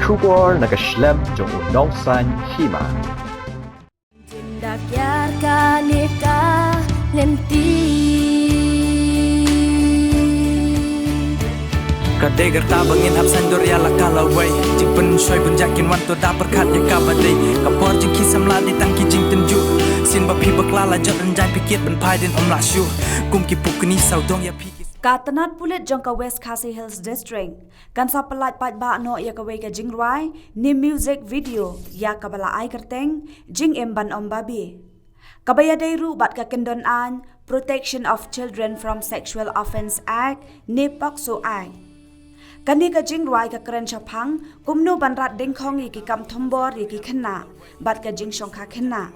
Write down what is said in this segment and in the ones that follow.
Shubor nagaslem jong unongsan Hima. Tindak yarka neka lenti. Kadegar tabangin absan dorya la kalawai jing pen shoy bun jakin wan to da perkat ya kabade kapor jing kisam la di tangki jing tenju sin ba phi baklala jot an jai pikit ban pai den om la shu kum ki pukni sau dong ya phi Ka Tnad Pulit jangka West Khasi Hills District kan sa Pyllait Paidbah no ya kawai ka Jingrwai ni music video ya kabala ai kerteng jing emban om babi kabaya dairu bat ka kendon an Protection of Children from Sexual Offence Act ni POCSO Act Kani ka Jingrwai ka keren chapang kumno banrat ding khong iki kam thombor iki khna bat ka jing shongkha khna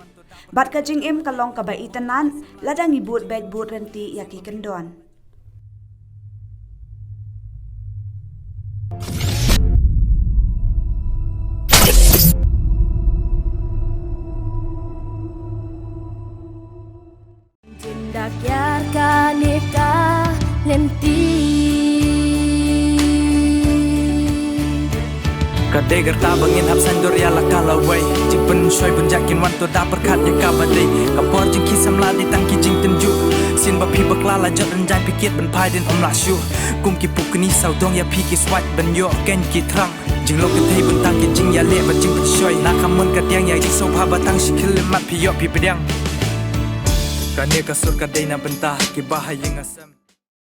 bat ka jing em kalong ka ba itanan ladang ibut bed but renti ya ki kendon Tindak yarka neka lenti. Kadegar tabangin absan dorya la kalawai jing pen shoy bun jakin wan to da perkat ya kabade kapor jing kisam la di tangki jing tenju sin ba phi baklala jot an jai pikit ban pai den om la shu kum ki pukni sau dong ya phi ki swat ban yo ken ki trang jing lo ke thei bun tangki jing ya le ba jing pen shoy na khamun ka tiang ya jing so pha ba tang shikil mat phi yo phi pedang Kane ka sur ka dei na benta ki bahayeng asam